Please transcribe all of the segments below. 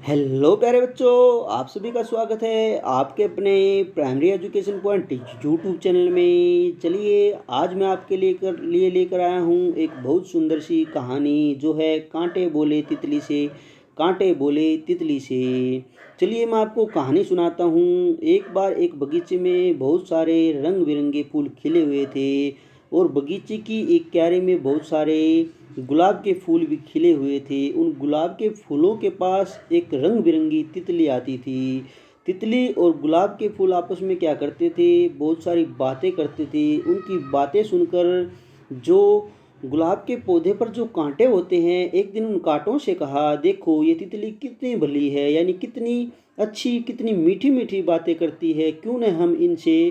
Hello प्यारे बच्चों, आप सभी का स्वागत है आपके अपने primary education point YouTube channel में। चलिए आज मैं आपके लिए लेकर आया हूँ एक बहुत सुंदर सी कहानी जो है कांटे बोले तितली से। कांटे बोले तितली से। चलिए मैं आपको कहानी सुनाता हूँ। एक बार एक बगीचे में बहुत सारे रंग बिरंगे फूल खिले हुए थे और बगीचे की एक क्यारी में बहुत सारे गुलाब के फूल भी खिले हुए थे। उन गुलाब के फूलों के पास एक रंग बिरंगी तितली आती थी। तितली और गुलाब के फूल आपस में क्या करते थे, बहुत सारी बातें करते थे। उनकी बातें सुनकर जो गुलाब के पौधे पर जो कांटे होते हैं, एक दिन उन कांटों से कहा, देखो ये तितली कितनी भली है, यानी कितनी अच्छी, कितनी मीठी मीठी बातें करती है, क्यों न हम इनसे,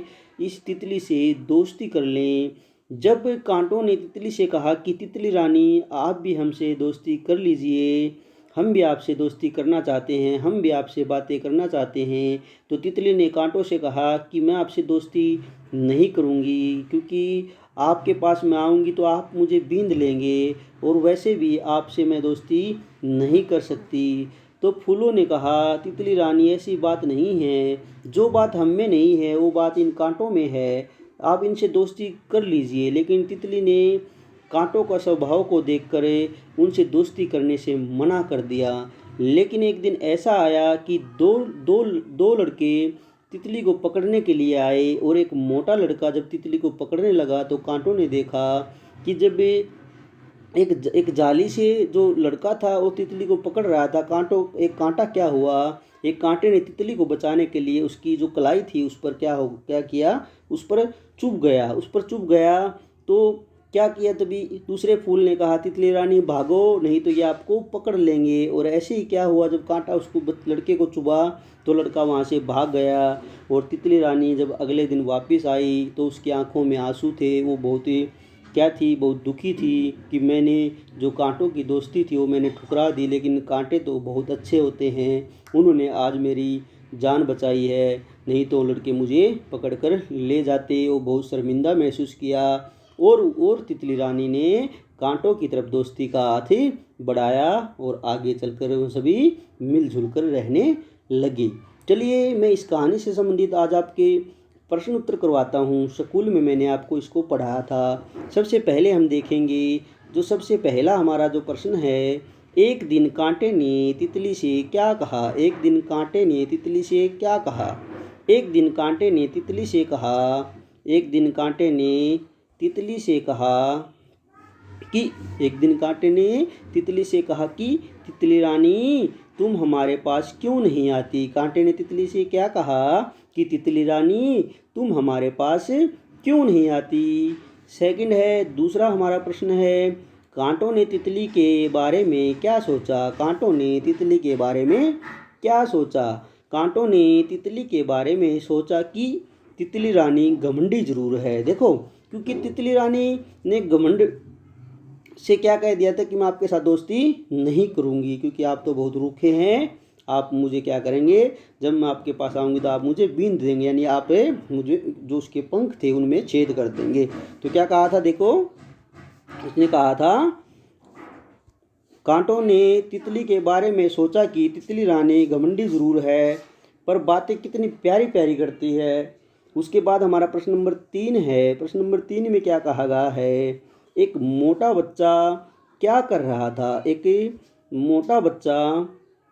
इस तितली से दोस्ती कर लें। जब कांटों ने तितली से कहा कि तितली रानी आप भी हमसे दोस्ती कर लीजिए, हम भी आपसे दोस्ती करना चाहते हैं, हम भी आपसे बातें करना चाहते हैं, तो तितली ने कांटों से कहा कि मैं आपसे दोस्ती नहीं करूंगी, क्योंकि आपके पास मैं आऊंगी तो आप मुझे बींध लेंगे और वैसे भी आपसे मैं दोस्ती नहीं कर सकती। तो फूलों ने कहा, तितली रानी ऐसी बात नहीं है, जो बात हम में नहीं है वो बात इन कांटों में है, आप इनसे दोस्ती कर लीजिए। लेकिन तितली ने कांटों का स्वभाव को देखकर उनसे दोस्ती करने से मना कर दिया। लेकिन एक दिन ऐसा आया कि दो दो दो लड़के तितली को पकड़ने के लिए आए और एक मोटा लड़का जब तितली को पकड़ने लगा तो कांटों ने देखा कि जब एक जाली से जो लड़का था वो तितली को पकड़ रहा था, एक कांटा क्या हुआ, एक कांटे ने तितली को बचाने के लिए उसकी जो कलाई थी उस पर क्या किया, उस पर चुभ गया। तो क्या किया, तभी दूसरे फूल ने कहा, तितली रानी भागो, नहीं तो ये आपको पकड़ लेंगे। और ऐसे ही क्या हुआ, जब कांटा उसको लड़के को चुभा तो लड़का वहाँ से भाग गया। और तितली रानी जब अगले दिन वापस आई तो उसकी आंखों में आंसू थे। वो बहुत ही क्या थी, बहुत दुखी थी कि मैंने जो कांटों की दोस्ती थी वो मैंने ठुकरा दी, लेकिन कांटे तो बहुत अच्छे होते हैं, उन्होंने आज मेरी जान बचाई है, नहीं तो लड़के मुझे पकड़कर ले जाते। वो बहुत शर्मिंदा महसूस किया और तितली रानी ने कांटों की तरफ दोस्ती का हाथ बढ़ाया और आगे चलकर वो सभी मिलजुल कर रहने लगे। चलिए मैं इस कहानी से संबंधित आज आपके प्रश्न उत्तर करवाता हूँ। स्कूल में मैंने आपको इसको पढ़ाया था। सबसे पहले हम देखेंगे, जो सबसे पहला हमारा जो प्रश्न है, एक दिन कांटे ने तितली से क्या कहा। एक दिन कांटे ने तितली से क्या कहा। एक दिन कांटे ने तितली से कहा, एक दिन कांटे ने तितली से कहा कि एक दिन कांटे ने तितली से कहा कि तितली रानी तुम हमारे पास क्यों नहीं आती। कांटे ने तितली से क्या कहा कि तितली रानी तुम हमारे पास क्यों नहीं आती। सेकंड है, दूसरा हमारा प्रश्न है, कांटों ने तितली के बारे में क्या सोचा। कांटों ने तितली के बारे में क्या सोचा। कांटों ने तितली के बारे में सोचा कि तितली रानी घमंडी जरूर है। देखो, क्योंकि तितली रानी ने घमंड से क्या कह दिया था कि मैं आपके साथ दोस्ती नहीं करूंगी, क्योंकि आप तो बहुत रूखे हैं, आप मुझे क्या करेंगे, जब मैं आपके पास आऊंगी तो आप मुझे बींध देंगे, यानी आप मुझे जो उसके पंख थे उनमें छेद कर देंगे। तो क्या कहा था, देखो उसने कहा था, कांटों ने तितली के बारे में सोचा कि तितली रानी घमंडी जरूर है पर बातें कितनी प्यारी प्यारी करती है। उसके बाद हमारा प्रश्न नंबर 3 है। प्रश्न नंबर 3 में क्या कहा गया है, एक मोटा बच्चा क्या कर रहा था। एक मोटा बच्चा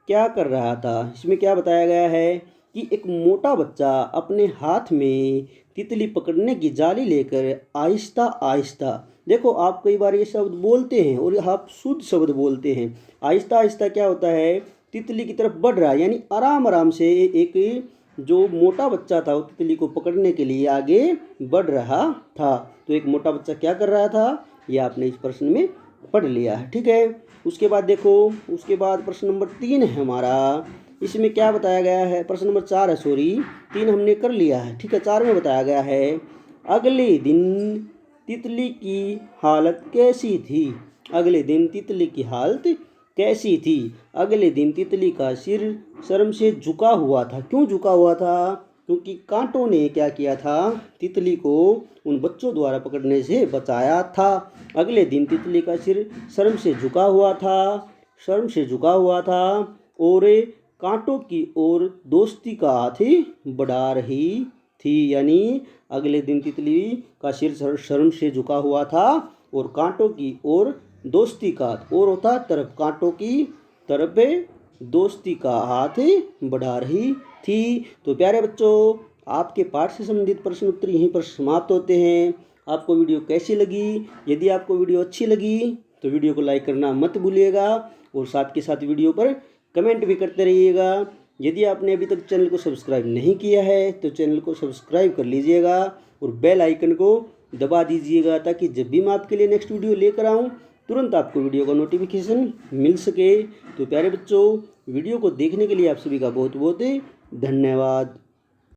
क्या कर रहा था। इसमें क्या बताया गया है कि एक मोटा बच्चा अपने हाथ में तितली पकड़ने की जाली लेकर आहिस्ता आहिस्ता, देखो आप कई बार ये शब्द बोलते हैं और आप शुद्ध शब्द बोलते हैं, आहिस्ता आहिस्ता क्या होता है, तितली की तरफ बढ़ रहा है, यानी आराम आराम से एक जो मोटा बच्चा था वो तितली को पकड़ने के लिए आगे बढ़ रहा था। तो एक मोटा बच्चा क्या कर रहा था, ये आपने इस प्रश्न में पढ़ लिया है। ठीक है, उसके बाद देखो, उसके बाद प्रश्न नंबर 3 है हमारा। इसमें क्या बताया गया है, प्रश्न नंबर 4 है, सॉरी 3 हमने कर लिया है। ठीक है, 4 में बताया गया है, अगले दिन तितली की हालत कैसी थी। अगले दिन तितली की हालत कैसी थी। अगले दिन तितली का सिर शर्म से झुका हुआ था। क्यों झुका हुआ था, क्योंकि कांटों ने क्या किया था, तितली को उन बच्चों द्वारा पकड़ने से बचाया था। अगले दिन तितली का सिर शर्म से झुका हुआ था, शर्म से झुका हुआ था और कांटों की ओर दोस्ती का हाथ बढ़ा रही थी। यानी अगले दिन तितली का सिर शर्म से झुका हुआ था और कांटों की ओर दोस्ती का हाथ, और होता तरफ, कांटों की तरफ दोस्ती का हाथ बढ़ा रही थी। तो प्यारे बच्चों, आपके पाठ से संबंधित प्रश्न उत्तर यहीं पर समाप्त होते हैं। आपको वीडियो कैसी लगी? यदि आपको वीडियो अच्छी लगी तो वीडियो को लाइक करना मत भूलिएगा और साथ के साथ वीडियो पर कमेंट भी करते रहिएगा। यदि आपने अभी तक चैनल को सब्सक्राइब नहीं किया है तो चैनल को सब्सक्राइब कर लीजिएगा और बेल आइकन को दबा दीजिएगा, ताकि जब भी मैं आपके लिए नेक्स्ट वीडियो लेकर आऊँ तुरंत आपको वीडियो का नोटिफिकेशन मिल सके। तो प्यारे बच्चों, वीडियो को देखने के लिए आप सभी का बहुत बहुत धन्यवाद।